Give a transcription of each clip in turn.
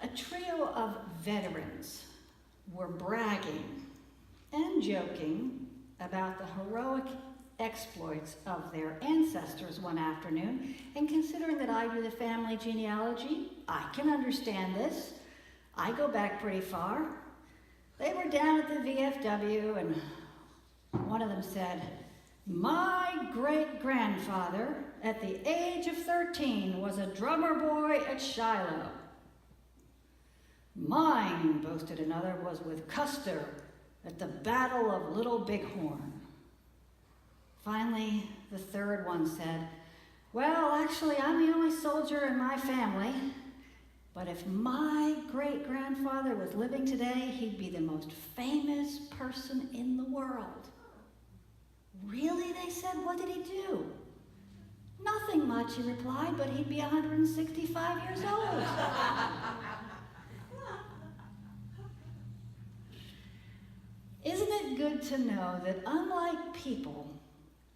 A trio of veterans were bragging and joking about the heroic exploits of their ancestors one afternoon, and considering that I do the family genealogy, I can understand this. I go back pretty far. They were down at the VFW, and one of them said, "My great-grandfather, at the age of 13, was a drummer boy at Shiloh. Mine," boasted another, "was with Custer at the Battle of Little Bighorn." Finally, the third one said, "Well, actually, I'm the only soldier in my family, but if my great-grandfather was living today, he'd be the most famous person in the world." "Really?" they said. "What did he do?" "Nothing much," he replied, "but he'd be 165 years old." Isn't it good to know that unlike people,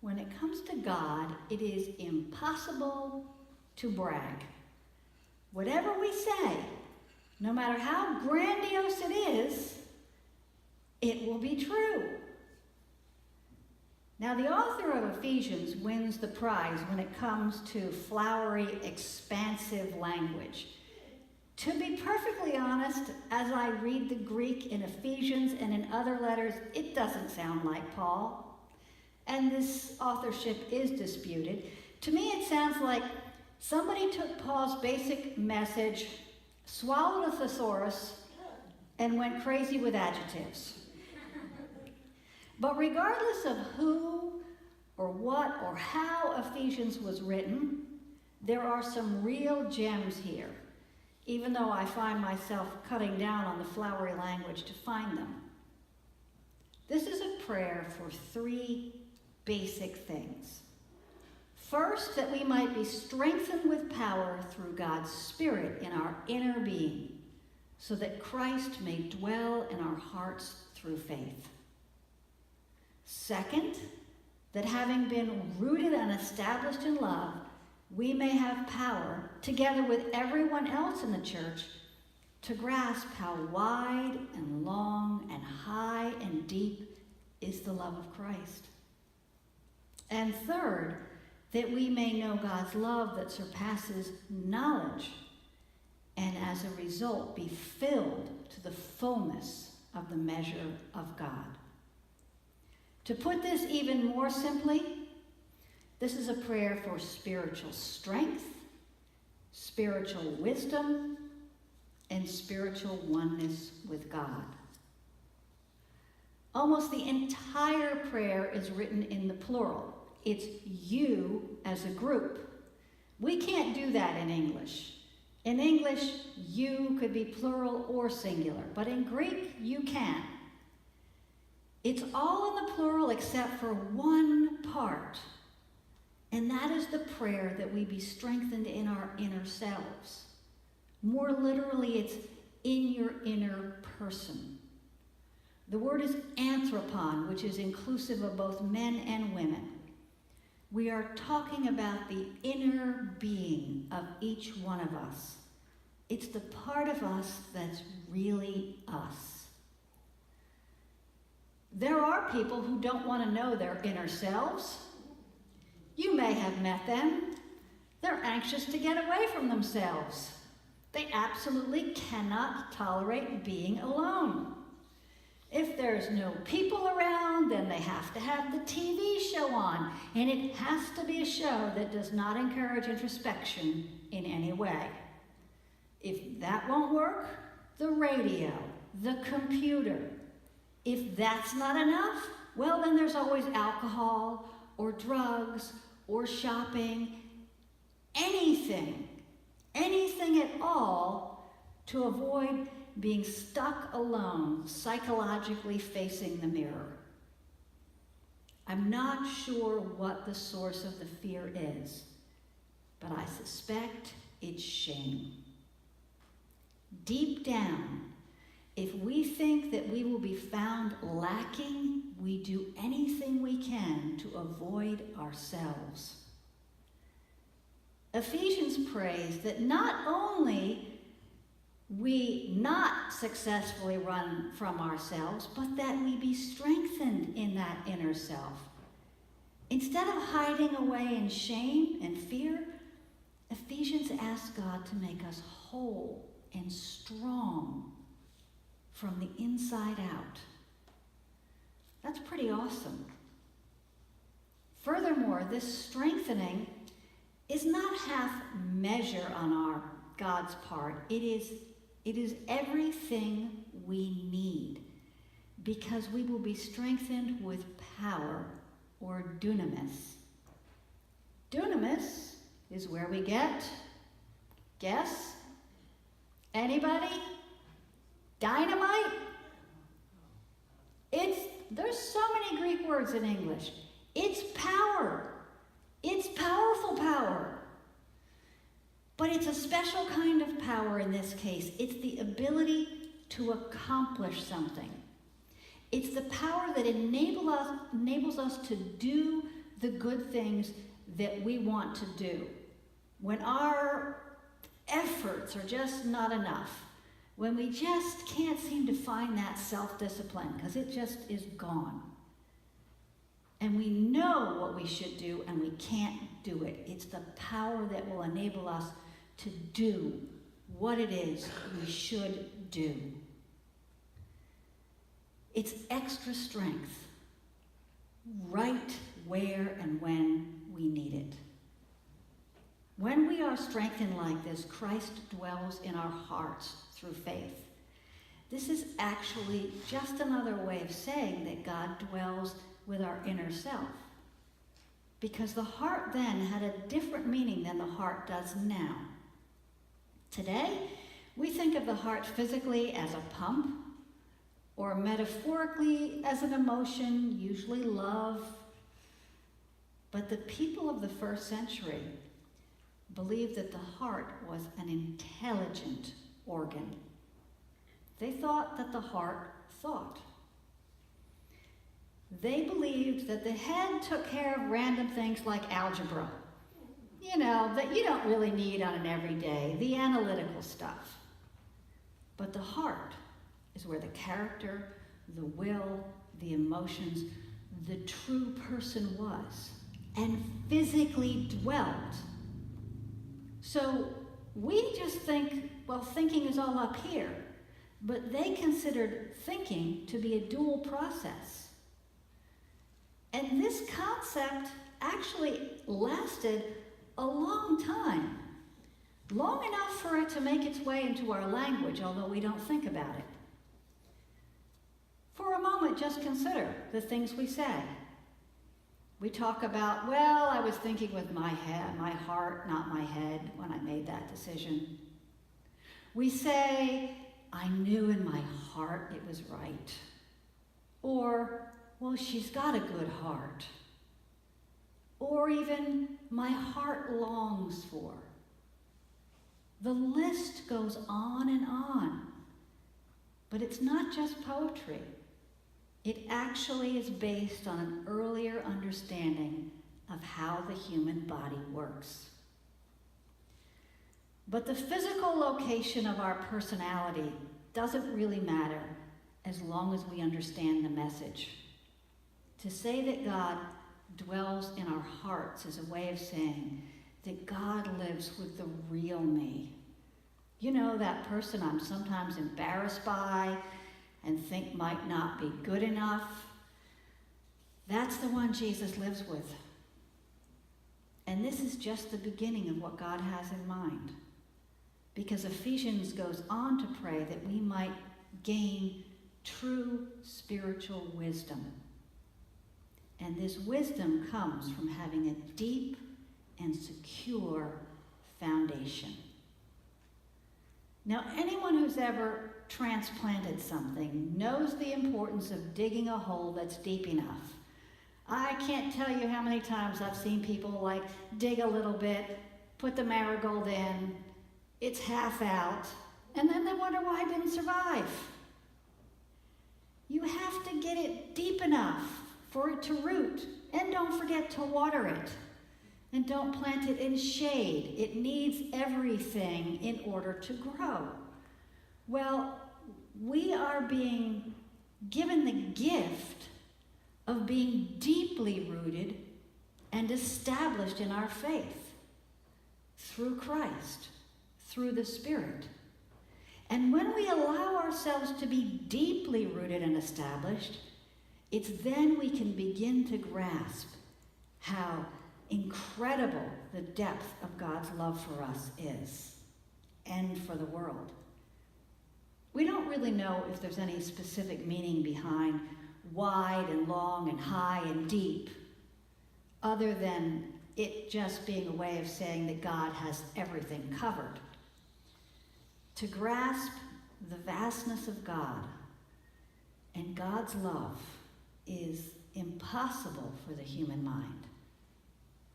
when it comes to God, it is impossible to brag. Whatever we say, no matter how grandiose it is, it will be true. Now, the author of Ephesians wins the prize when it comes to flowery, expansive language. To be perfectly honest, as I read the Greek in Ephesians and in other letters, it doesn't sound like Paul. And this authorship is disputed. To me, it sounds like somebody took Paul's basic message, swallowed a thesaurus, and went crazy with adjectives. But regardless of who or what or how Ephesians was written, there are some real gems here, even though I find myself cutting down on the flowery language to find them. This is a prayer for three basic things. First, that we might be strengthened with power through God's Spirit in our inner being, so that Christ may dwell in our hearts through faith. Second, that having been rooted and established in love, we may have power, together with everyone else in the church, to grasp how wide and long and high and deep is the love of Christ. And third, that we may know God's love that surpasses knowledge, and as a result be filled to the fullness of the measure of God. To put this even more simply, this is a prayer for spiritual strength, spiritual wisdom, and spiritual oneness with God. Almost the entire prayer is written in the plural. It's you as a group. We can't do that in English. In English, you could be plural or singular, but in Greek, you can. It's all in the plural except for one part, and that is the prayer that we be strengthened in our inner selves. More literally, it's in your inner person. The word is anthropon, which is inclusive of both men and women. We are talking about the inner being of each one of us. It's the part of us that's really us. There are people who don't want to know their inner selves. You may have met them. They're anxious to get away from themselves. They absolutely cannot tolerate being alone. If there's no people around, then they have to have the TV show on, and it has to be a show that does not encourage introspection in any way. If that won't work, the radio, the computer. If that's not enough, well, then there's always alcohol or drugs or shopping, anything at all to avoid being stuck alone, psychologically facing the mirror. I'm not sure what the source of the fear is, but I suspect it's shame. Deep down, if we think that we will be found lacking, we do anything we can to avoid ourselves. Ephesians prays that not only we not successfully run from ourselves, but that we be strengthened in that inner self. Instead of hiding away in shame and fear, Ephesians asks God to make us whole and strong from the inside out. That's pretty awesome. Furthermore, this strengthening is not half measure on our God's part. It is everything we need, because we will be strengthened with power, or dunamis. Dunamis is where we get, guess? Anybody? Dynamite? There's so many Greek words in English. It's power. It's powerful power. But it's a special kind of power in this case. It's the ability to accomplish something. It's the power that enables us to do the good things that we want to do. When our efforts are just not enough, when we just can't seem to find that self-discipline because it just is gone. And we know what we should do and we can't do it. It's the power that will enable us to do what it is we should do. It's extra strength, right where and when we need it. When we are strengthened like this, Christ dwells in our hearts through faith. This is actually just another way of saying that God dwells with our inner self. Because the heart then had a different meaning than the heart does now. Today, we think of the heart physically as a pump, or metaphorically as an emotion, usually love. But the people of the first century believed that the heart was an intelligent organ. They thought that the heart thought. They believed that the head took care of random things like algebra, that you don't really need on an everyday, the analytical stuff. But the heart is where the character, the will, the emotions, the true person was, and physically dwelt. So we just think, thinking is all up here, but they considered thinking to be a dual process. And this concept actually lasted a long time, long enough for it to make its way into our language, although we don't think about it. For a moment, just consider the things we say. We talk about, I was thinking with my head, my heart, not my head, when I made that decision. We say, I knew in my heart it was right. Or, she's got a good heart. Or even, my heart longs for. The list goes on and on. But it's not just poetry. It actually is based on an earlier understanding of how the human body works. But the physical location of our personality doesn't really matter as long as we understand the message. To say that God dwells in our hearts is a way of saying that God lives with the real me. That person I'm sometimes embarrassed by and think might not be good enough. That's the one Jesus lives with. And this is just the beginning of what God has in mind. Because Ephesians goes on to pray that we might gain true spiritual wisdom. And this wisdom comes from having a deep and secure foundation. Now, anyone who's ever transplanted something knows the importance of digging a hole that's deep enough. I can't tell you how many times I've seen people dig a little bit, put the marigold in, it's half out, and then they wonder why it didn't survive. You have to get it deep enough for it to root, and don't forget to water it. And don't plant it in shade. It needs everything in order to grow. Well, we are being given the gift of being deeply rooted and established in our faith through Christ, through the Spirit. And when we allow ourselves to be deeply rooted and established, it's then we can begin to grasp how incredible the depth of God's love for us is, and for the world. We don't really know if there's any specific meaning behind wide and long and high and deep, other than it just being a way of saying that God has everything covered. To grasp the vastness of God and God's love is impossible for the human mind,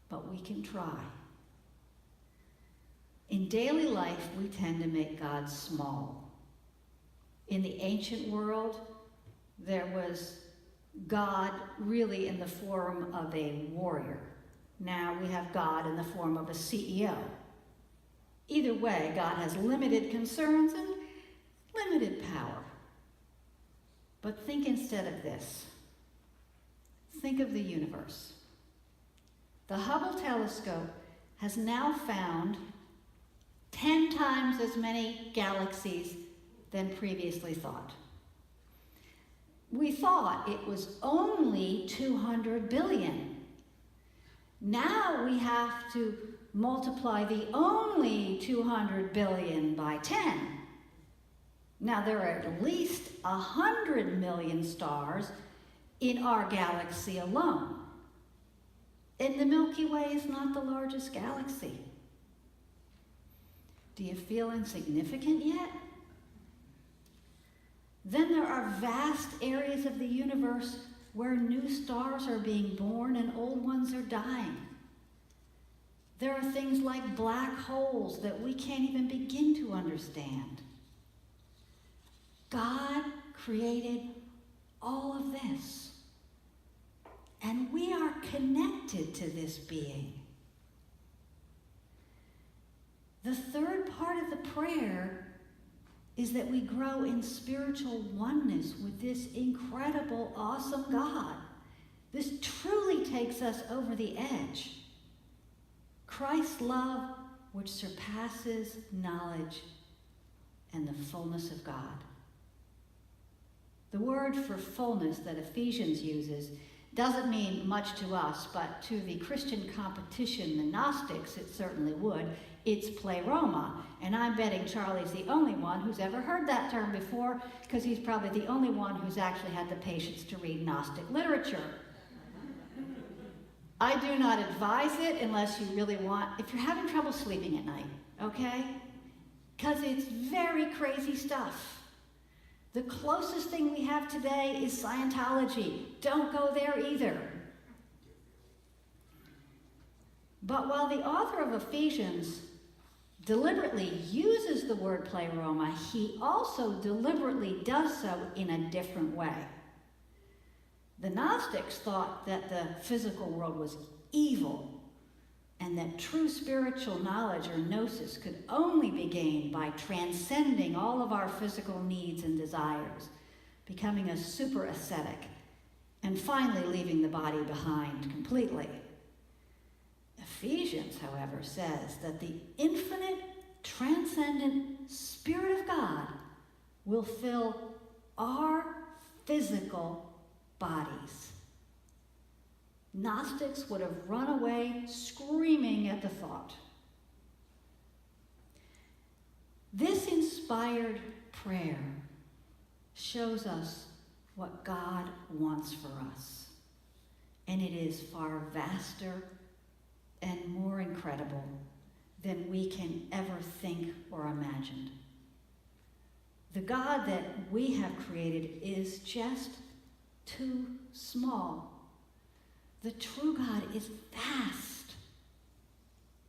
but we can try. In daily life, we tend to make God small. In the ancient world, there was God really in the form of a warrior. Now we have God in the form of a CEO. Either way, God has limited concerns and limited power. But think instead of this. Think of the universe. The Hubble telescope has now found 10 times as many galaxies than previously thought. We thought it was only 200 billion. Now we have to multiply the only 200 billion by 10. Now there are at least 100 million stars in our galaxy alone. And the Milky Way is not the largest galaxy. Do you feel insignificant yet? Then there are vast areas of the universe where new stars are being born and old ones are dying. There are things like black holes that we can't even begin to understand. God created all of this, and we are connected to this being. The third part of the prayer is that we grow in spiritual oneness with this incredible, awesome God. This truly takes us over the edge. Christ's love, which surpasses knowledge and the fullness of God. The word for fullness that Ephesians uses doesn't mean much to us, but to the Christian competition, the Gnostics, it certainly would. It's pleroma, and I'm betting Charlie's the only one who's ever heard that term before, because he's probably the only one who's actually had the patience to read Gnostic literature. I do not advise it unless you really want, if you're having trouble sleeping at night, okay? Because it's very crazy stuff. The closest thing we have today is Scientology. Don't go there either. But while the author of Ephesians deliberately uses the word pleroma, he also deliberately does so in a different way. The Gnostics thought that the physical world was evil and that true spiritual knowledge or gnosis could only be gained by transcending all of our physical needs and desires, becoming a super ascetic, and finally leaving the body behind completely. Ephesians, however, says that the infinite, transcendent Spirit of God will fill our physical bodies. Gnostics would have run away screaming at the thought. This inspired prayer shows us what God wants for us, and it is far vaster and more incredible than we can ever think or imagine. The God that we have created is just too small. The true God is vast.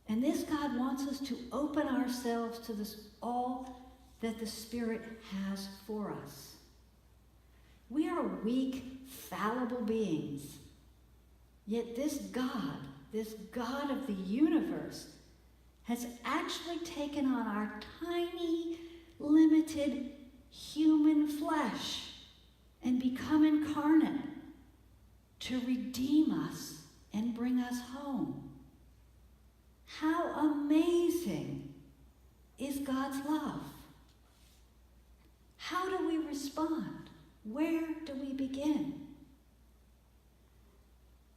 And this God wants us to open ourselves to this all that the Spirit has for us. We are weak, fallible beings. Yet this God of the universe, has actually taken on our tiny limited human flesh and become incarnate to redeem us and bring us home. How amazing is God's love? How do we respond? Where do we begin?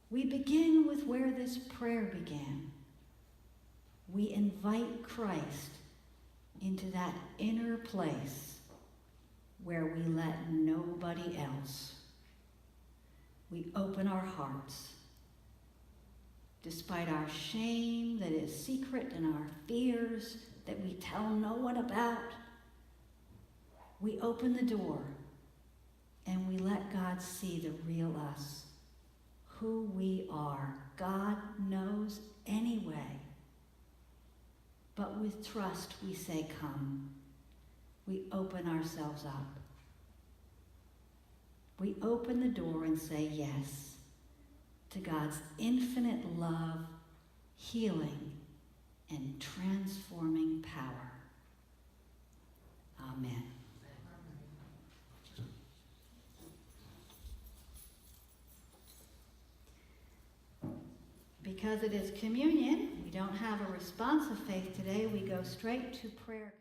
We begin with where this prayer began. We invite Christ into that inner place where we let nobody else. We open our hearts. Despite our shame that is secret and our fears that we tell no one about, we open the door and we let God see the real us, who we are. God knows anyway. But with trust we say, come. We open ourselves up. We open the door and say yes to God's infinite love, healing, and transforming power. Amen. Because it is communion, we don't have a response of faith today. We go straight to prayer.